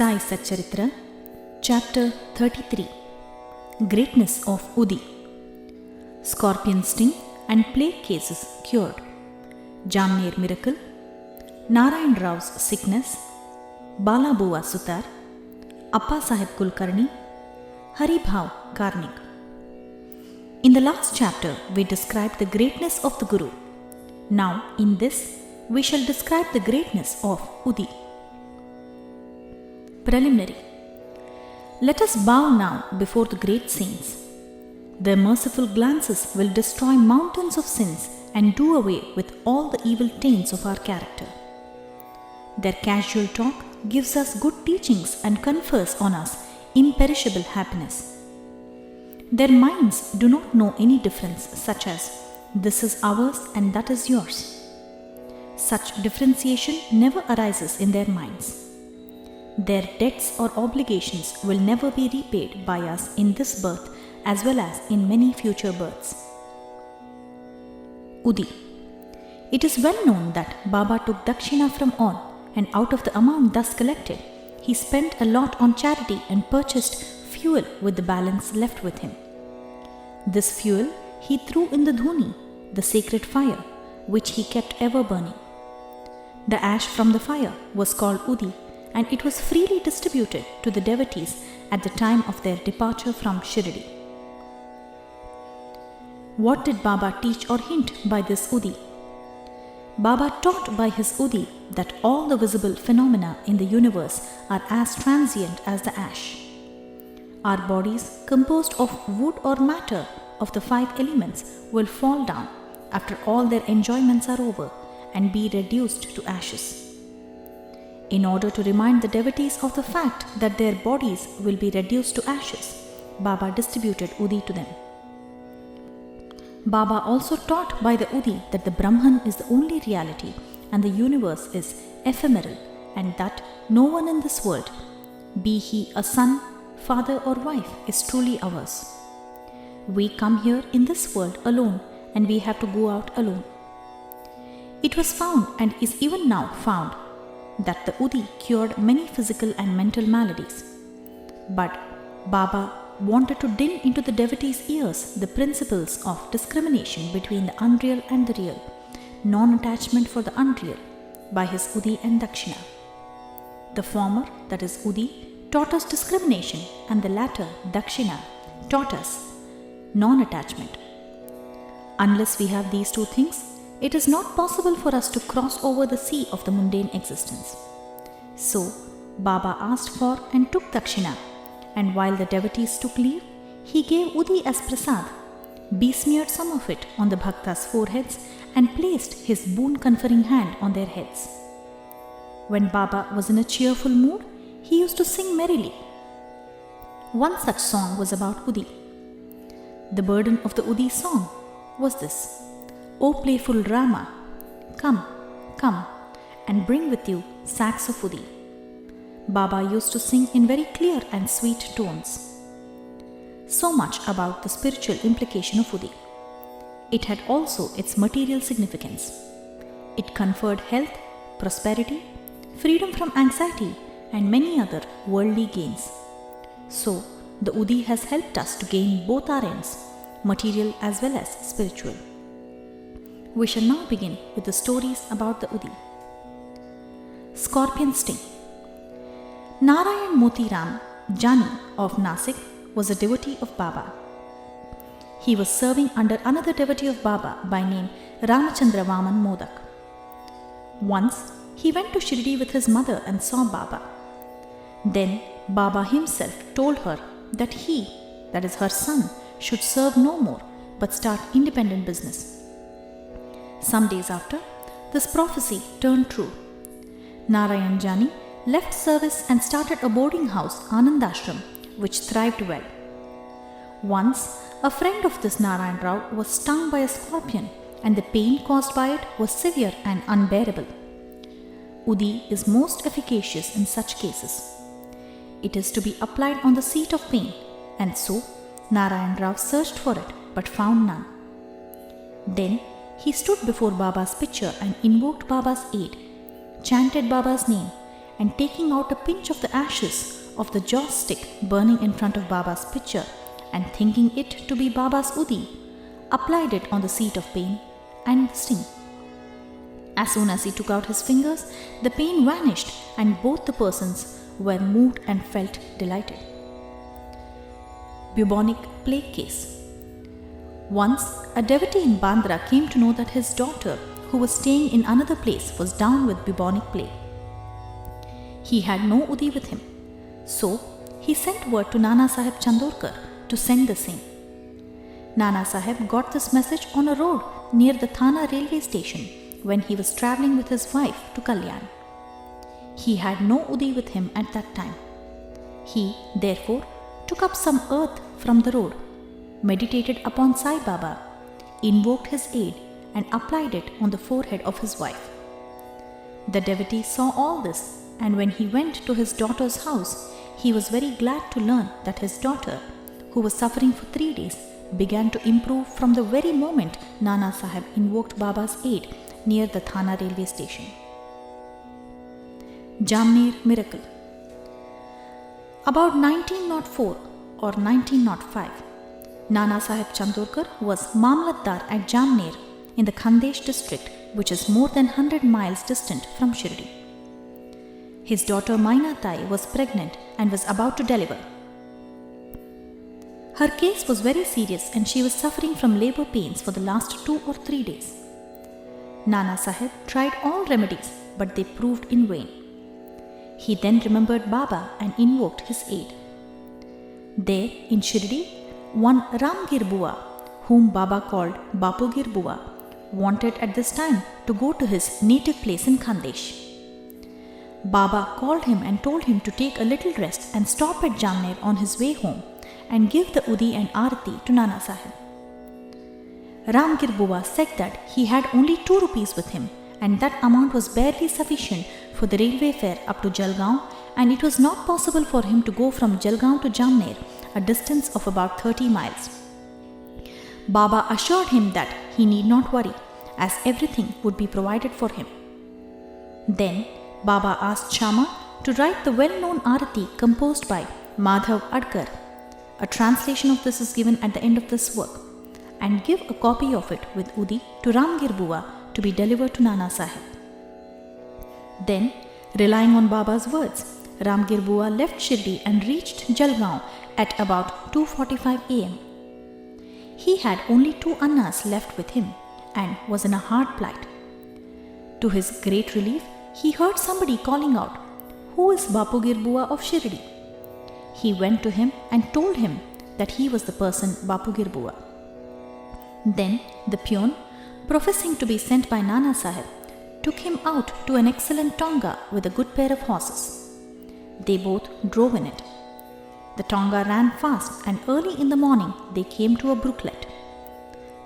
Sai Satcharitra, Chapter 33, Greatness of Uddhi. Scorpion sting and plague cases cured. Jamner miracle. Narayandrarao's sickness. Balabuwa Sutar. Apassa Kulkarni. Haribhav Karnik. In the last chapter, we described the greatness of the Guru. Now, in this, we shall describe the greatness of Uddhi. Preliminary. Let us bow now before the great saints. Their merciful glances will destroy mountains of sins and do away with all the evil taints of our character. Their casual talk gives us good teachings and confers on us imperishable happiness. Their minds do not know any difference, such as this is ours and that is yours. Such differentiation never arises in their minds. Their debts or obligations will never be repaid by us in this birth as well as in many future births. Uddhi. It is well known that Baba took dakshina from all, and out of the amount thus collected, he spent a lot on charity and purchased fuel with the balance left with him. This fuel he threw in the dhuni, the sacred fire, which he kept ever burning. The ash from the fire was called Uddhi, and it was freely distributed to the devotees at the time of their departure from Shirdi. What did Baba teach or hint by this Uddhi? Baba taught by his Uddhi that all the visible phenomena in the universe are as transient as the ash. Our bodies, composed of wood or matter of the 5 elements, will fall down after all their enjoyments are over and be reduced to ashes. In order to remind the devotees of the fact that their bodies will be reduced to ashes, Baba distributed Uddhi to them. Baba also taught by the Uddhi that the Brahman is the only reality and the universe is ephemeral, and that no one in this world, be he a son, father or wife, is truly ours. We come here in this world alone and we have to go out alone. It was found and is even now found that the Uddhi cured many physical and mental maladies. But Baba wanted to din into the devotees' ears the principles of discrimination between the unreal and the real, non-attachment for the unreal, by his Uddhi and Dakshina. The former, that is Uddhi, taught us discrimination, and the latter, Dakshina, taught us non-attachment. Unless we have these two things, it is not possible for us to cross over the sea of the mundane existence. So, Baba asked for and took Dakshina, and while the devotees took leave, he gave Uddhi as prasad, besmeared some of it on the bhaktas' foreheads, and placed his boon-conferring hand on their heads. When Baba was in a cheerful mood, he used to sing merrily. One such song was about Uddhi. The burden of the Uddhi song was this: O playful Rama, come, come, and bring with you sacks of Uddhi. Baba used to sing in very clear and sweet tones. So much about the spiritual implication of Uddhi. It had also its material significance. It conferred health, prosperity, freedom from anxiety, and many other worldly gains. So, the Uddhi has helped us to gain both our ends, material as well as spiritual. We shall now begin with the stories about the Uddhi. Scorpion sting. Narayan Motiram Jani of Nasik was a devotee of Baba. He was serving under another devotee of Baba by name Ramachandra Vaman Modak. Once he went to Shirdi with his mother and saw Baba. Then Baba himself told her that he, that is her son, should serve no more but start independent business. Some days after, this prophecy turned true. Narayan Jani left service and started a boarding house, Anandashram, which thrived well. Once, a friend of this Narayandrarao was stung by a scorpion, and the pain caused by it was severe and unbearable. Uddhi is most efficacious in such cases. It is to be applied on the seat of pain, and so Narayandrarao searched for it but found none. Then he stood before Baba's picture and invoked Baba's aid, chanted Baba's name, and taking out a pinch of the ashes of the joss stick burning in front of Baba's picture and thinking it to be Baba's Uddhi, applied it on the seat of pain and the sting. As soon as he took out his fingers, the pain vanished and both the persons were moved and felt delighted. Bubonic plague case. Once, a devotee in Bandra came to know that his daughter, who was staying in another place, was down with bubonic plague. He had no Uddhi with him, so he sent word to Nana Sahib Chandorkar to send the same. Nana Sahib got this message on a road near the Thana railway station when he was travelling with his wife to Kalyan. He had no Uddhi with him at that time. He, therefore, took up some earth from the road, meditated upon Sai Baba, invoked his aid and applied it on the forehead of his wife. The devotee saw all this, and when he went to his daughter's house, he was very glad to learn that his daughter, who was suffering for 3 days, began to improve from the very moment Nana Sahib invoked Baba's aid near the Thana railway station. Jamner miracle. About 1904 or 1905, Nana Sahib Chandorkar was Mamlatdar at Jamner in the Khandesh district, which is more than 100 miles distant from Shirdi. His daughter Mainatai was pregnant and was about to deliver. Her case was very serious and she was suffering from labor pains for the last 2 or 3 days. Nana Sahib tried all remedies, but they proved in vain. He then remembered Baba and invoked his aid. There in Shirdi, one Ramgir Bua, whom Baba called Bapugir Bua, wanted at this time to go to his native place in Khandesh. Baba called him and told him to take a little rest and stop at Jamner on his way home and give the Uddhi and Arati to Nana Sahib. Ramgir Bua said that he had only 2 rupees with him and that amount was barely sufficient for the railway fare up to Jalgaon, and it was not possible for him to go from Jalgaon to Jamner, a distance of about 30 miles. Baba assured him that he need not worry, as everything would be provided for him. Then Baba asked Sharma to write the well-known Arati composed by Madhav Adkar. A translation of this is given at the end of this work, and give a copy of it with Uddhi to Ramgir Bua to be delivered to Nana Sahib. Then, relying on Baba's words, Ramgir Bua left Shirdi and reached Jalgaon at about 2:45 am. He had only 2 annas left with him and was in a hard plight. To his great relief, he heard somebody calling out, "Who is Bapugir Bua of Shirdi?" He went to him and told him that he was the person Bapugir Bua. Then the peon, professing to be sent by Nana Sahib, took him out to an excellent tonga with a good pair of horses. They both drove in it. The tonga ran fast and early in the morning they came to a brooklet.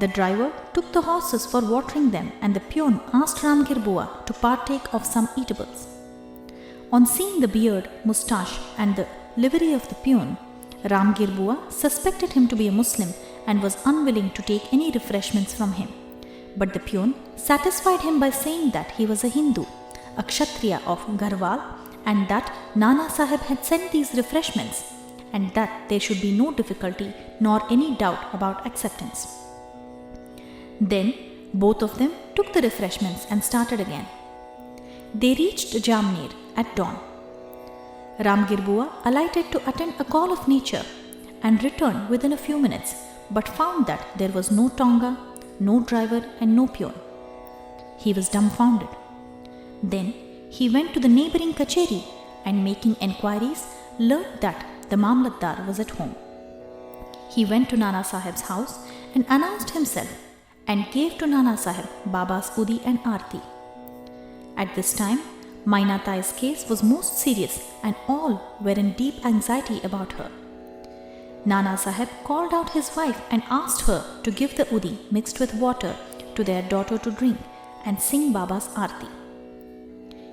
The driver took the horses for watering them and the peon asked Ramgir Bua to partake of some eatables. On seeing the beard, moustache and the livery of the peon, Ramgir Bua suspected him to be a Muslim and was unwilling to take any refreshments from him. But the peon satisfied him by saying that he was a Hindu, a Kshatriya of Garhwal, and that Nana Sahib had sent these refreshments, and that there should be no difficulty nor any doubt about acceptance. Then both of them took the refreshments and started again. They reached Jamner at dawn. Ramgir Bua alighted to attend a call of nature and returned within a few minutes, but found that there was no tonga, no driver and no peon. He was dumbfounded. Then he went to the neighbouring kacheri and, making enquiries, learnt that the Mamlatdar was at home. He went to Nana Sahib's house and announced himself and gave to Nana Sahib Baba's Uddhi and Arti. At this time, Mainatai's case was most serious and all were in deep anxiety about her. Nana Sahib called out his wife and asked her to give the Uddhi mixed with water to their daughter to drink and sing Baba's Arti.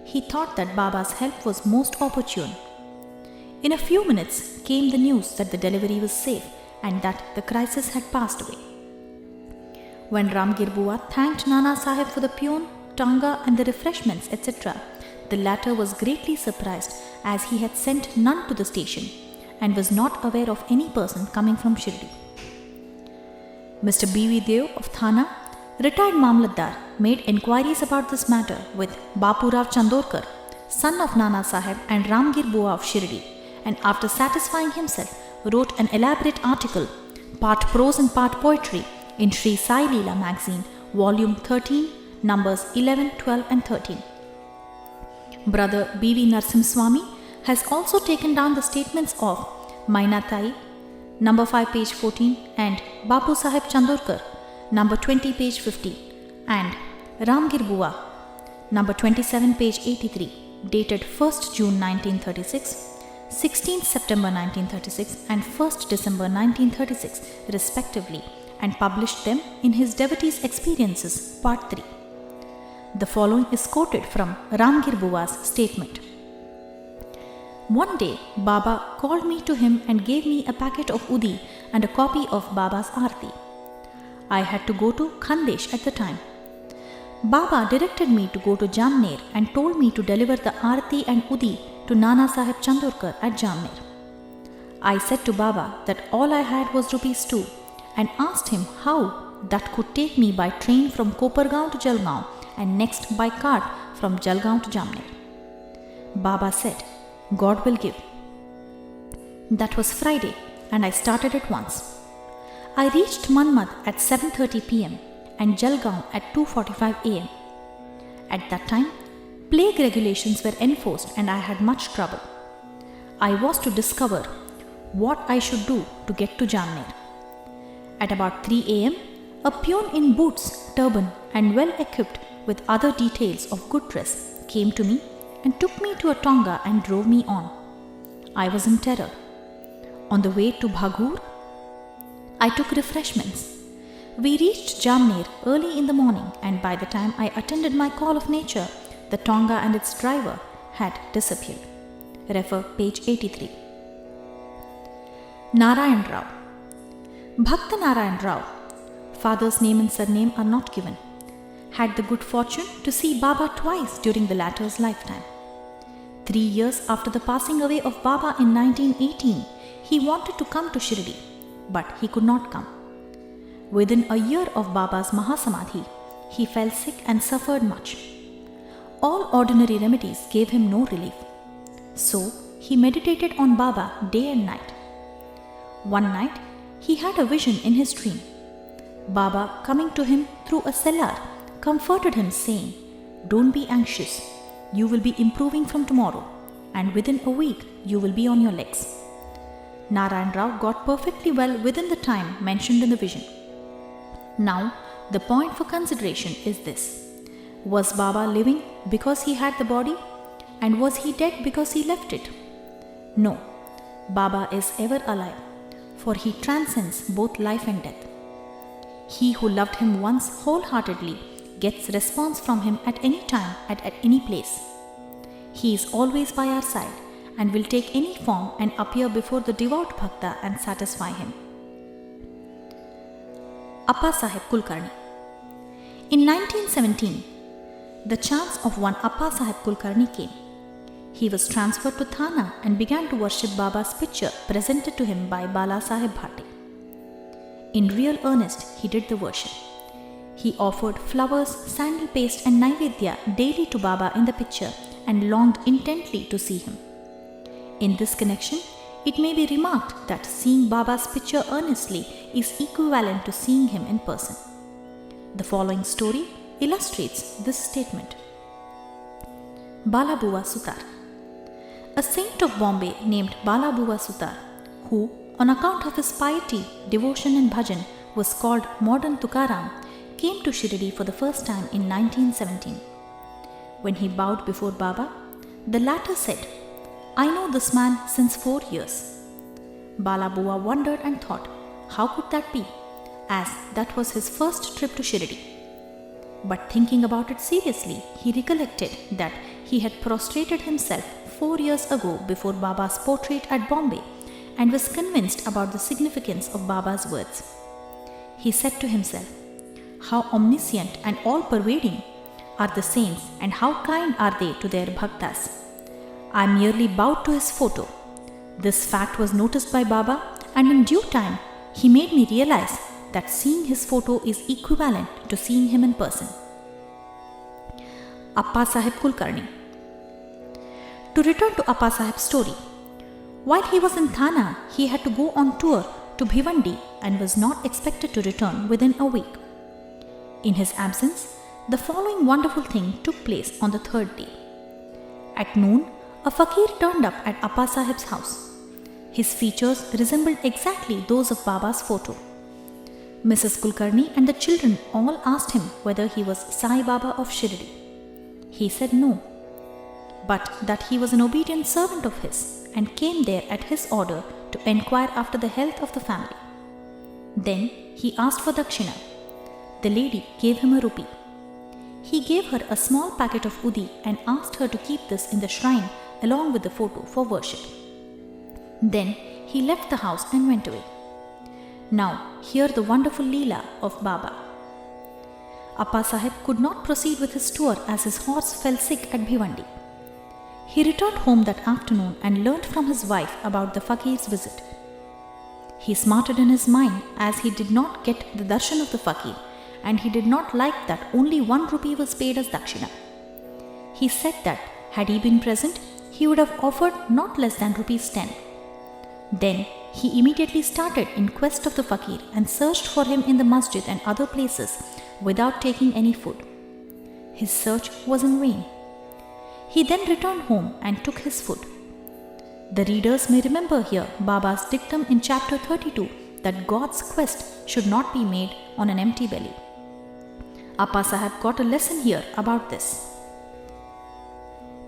He thought that Baba's help was most opportune. In a few minutes came the news that the delivery was safe and that the crisis had passed away. When Ramgir Bua thanked Nana Sahib for the peon, tonga and the refreshments, etc., the latter was greatly surprised as he had sent none to the station and was not aware of any person coming from Shirdi. Mr. B.V. Dev of Thana, retired Mamlatdar, made enquiries about this matter with Bapurao Chandorkar, son of Nana Sahib and Ramgir Bua of Shirdi, and after satisfying himself, wrote an elaborate article, part prose and part poetry, in Shri Sai Leela magazine, volume 13, numbers 11, 12 and 13. Brother B.V. Narasimhaswamy has also taken down the statements of Mainatai, number 5, page 14, and Bapu Sahib Chandorkar, number 20, page 50, and Ramgir Bua, number 27, page 83, dated 1st June 1936, 16th September 1936 and 1st December 1936 respectively, and published them in his Devotees' Experiences, Part 3. The following is quoted from Ramgir Bua's statement. One day, Baba called me to him and gave me a packet of Uddhi and a copy of Baba's Aarti. I had to go to Khandesh at the time. Baba directed me to go to Jamner and told me to deliver the Aarti and Uddhi to Nana Sahib Chandorkar at Jamner. I said to Baba that all I had was ₹2 and asked him how that could take me by train from Kopargaon to Jalgaon and next by cart from Jalgaon to Jamner. Baba said, God will give. That was Friday and I started at once. I reached Manmad at 7:30 p.m. and Jalgaon at 2:45 a.m. At that time, plague regulations were enforced and I had much trouble. I was to discover what I should do to get to Jamner. At about 3 a.m., a peon in boots, turban and well equipped with other details of good dress came to me and took me to a tonga and drove me on. I was in terror. On the way to Bhagur, I took refreshments. We reached Jamner early in the morning and by the time I attended my call of nature, the tonga and its driver had disappeared. Refer page 83. Narayandrarao. Bhakta Narayandrarao, father's name and surname are not given, had the good fortune to see Baba twice during the latter's lifetime. 3 years after the passing away of Baba in 1918, he wanted to come to Shirdi, but he could not come. Within a year of Baba's Mahasamadhi, he fell sick and suffered much. All ordinary remedies gave him no relief. So, he meditated on Baba day and night. One night, he had a vision in his dream. Baba, coming to him through a cellar, comforted him saying, "Don't be anxious. You will be improving from tomorrow, and within a week you will be on your legs." Narayandrarao got perfectly well within the time mentioned in the vision. Now, the point for consideration is this. Was Baba living because he had the body? And was he dead because he left it? No, Baba is ever alive, for he transcends both life and death. He who loved him once wholeheartedly gets response from him at any time, at any place. He is always by our side and will take any form and appear before the devout bhakta and satisfy him. Appa Sahib Kulkarni. In 1917, the chance of one Appa Sahib Kulkarni came. He was transferred to Thana and began to worship Baba's picture presented to him by Bala Sahib Bhate. In real earnest, he did the worship. He offered flowers, sandal paste and naivedya daily to Baba in the picture and longed intently to see him. In this connection, it may be remarked that seeing Baba's picture earnestly is equivalent to seeing him in person. The following story illustrates this statement. Balabua Sutar. A saint of Bombay named Balabua Sutar, who, on account of his piety, devotion and bhajan, was called Modern Tukaram, came to Shirdi for the first time in 1917. When he bowed before Baba, the latter said, "I know this man since 4 years. Balabua wondered and thought, how could that be, as that was his first trip to Shirdi. But thinking about it seriously, he recollected that he had prostrated himself 4 years ago before Baba's portrait at Bombay and was convinced about the significance of Baba's words. He said to himself, how omniscient and all-pervading, are the saints and how kind are they to their bhaktas. I merely bowed to his photo. This fact was noticed by Baba, and in due time he made me realize that seeing his photo is equivalent to seeing him in person. Appa Sahib Kulkarni. To return to Appa Sahib's story, while he was in Thana, he had to go on tour to Bhiwandi and was not expected to return within a week. In his absence, the following wonderful thing took place on the third day. At noon, a fakir turned up at Appa Sahib's house. His features resembled exactly those of Baba's photo. Mrs. Kulkarni and the children all asked him whether he was Sai Baba of Shirdi. He said no, but that he was an obedient servant of his and came there at his order to enquire after the health of the family. Then he asked for dakshina. The lady gave him a rupee. He gave her a small packet of Uddhi and asked her to keep this in the shrine along with the photo for worship. Then he left the house and went away. Now hear the wonderful Leela of Baba. Appa Sahib could not proceed with his tour as his horse fell sick at Bhiwandi. He returned home that afternoon and learnt from his wife about the fakir's visit. He smarted in his mind as he did not get the darshan of the fakir, and he did not like that only 1 rupee was paid as dakshina. He said that had he been present, he would have offered not less than rupees 10. Then he immediately started in quest of the fakir and searched for him in the masjid and other places without taking any food. His search was in vain. He then returned home and took his food. The readers may remember here Baba's dictum in chapter 32 that God's quest should not be made on an empty belly. Appa Sahib got a lesson here about this.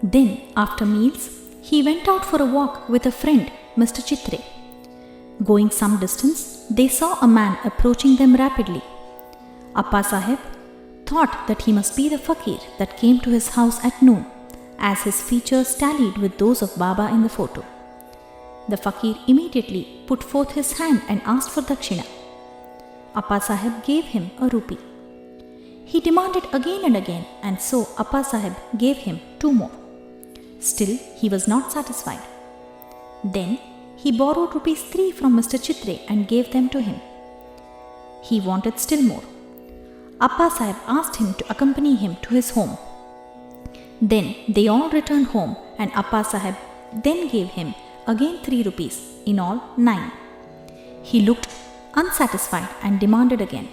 Then, after meals, he went out for a walk with a friend, Mr. Chitre. Going some distance, they saw a man approaching them rapidly. Appa Sahib thought that he must be the fakir that came to his house at noon, as his features tallied with those of Baba in the photo. The fakir immediately put forth his hand and asked for dakshina. Appa Sahib gave him a rupee. He demanded again and again, and so Appa Sahib gave him 2 more. Still, he was not satisfied. Then he borrowed rupees 3 from Mr. Chitre and gave them to him. He wanted still more. Appa Sahib asked him to accompany him to his home. Then they all returned home, and Appa Sahib then gave him again 3 rupees, in all 9. He looked unsatisfied and demanded again.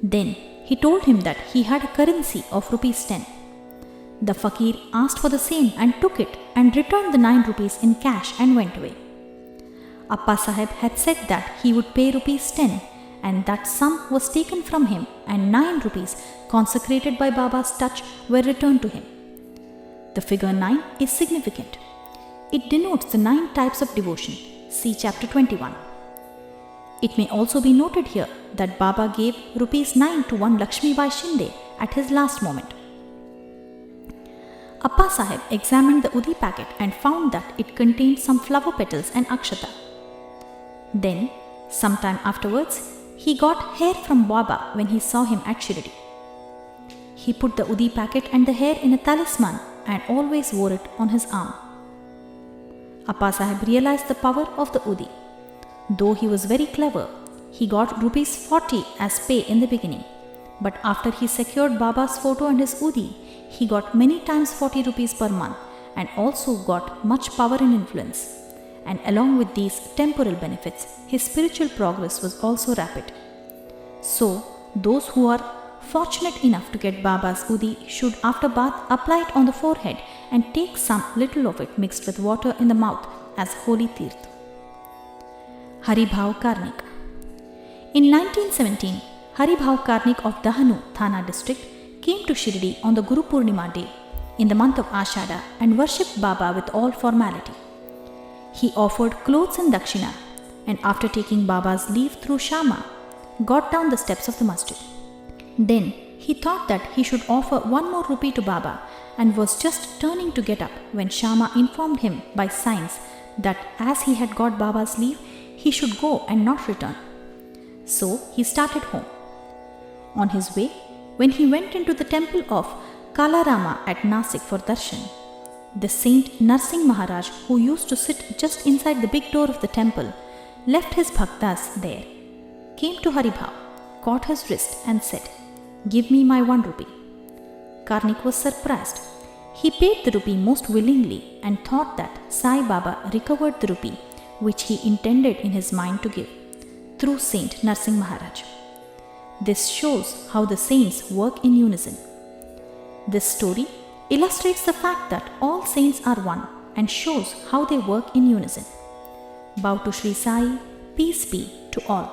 Then he told him that he had a currency of rupees 10. The fakir asked for the same and took it and returned the 9 rupees in cash and went away. Appa Sahib had said that he would pay rupees 10, and that sum was taken from him, and 9 rupees consecrated by Baba's touch were returned to him. The figure 9 is significant. It denotes the 9 types of devotion. See chapter 21. It may also be noted here that Baba gave rupees 9 to one Lakshmi Bai Shinde at his last moment. Appa Sahib examined the Uddhi packet and found that it contained some flower petals and akshata. Then, sometime afterwards, he got hair from Baba when he saw him at Shirdi. He put the Uddhi packet and the hair in a talisman and always wore it on his arm. Appa Sahib realized the power of the Uddhi. Though he was very clever, he got rupees 40 as pay in the beginning. But after he secured Baba's photo and his Uddhi, he got many times 40 rupees per month and also got much power and influence. And along with these temporal benefits, his spiritual progress was also rapid. So, those who are fortunate enough to get Baba's Uddhi should after bath apply it on the forehead and take some little of it mixed with water in the mouth as holy tirth. Haribhav Karnik. In 1917, Haribhav Karnik of Dahanu, Thana district, came to Shirdi on the Guru Purnima day in the month of Ashada and worshipped Baba with all formality. He offered clothes and dakshina, and after taking Baba's leave through Sharma, got down the steps of the masjid. Then he thought that he should offer 1 more rupee to Baba and was just turning to get up when Sharma informed him by signs that as he had got Baba's leave, he should go and not return. So he started home. On his way, when he went into the temple of Kalarama at Nasik for darshan. The saint Narsingh Maharaj, who used to sit just inside the big door of the temple, left his bhaktas there, came to Haribhav, caught his wrist and said, "Give me my 1 rupee." Karnik was surprised. He paid the rupee most willingly and thought that Sai Baba recovered the rupee which he intended in his mind to give through Saint Narsingh Maharaj. This shows how the saints work in unison. This story illustrates the fact that all saints are one and shows how they work in unison. Bow to Shri Sai, peace be to all.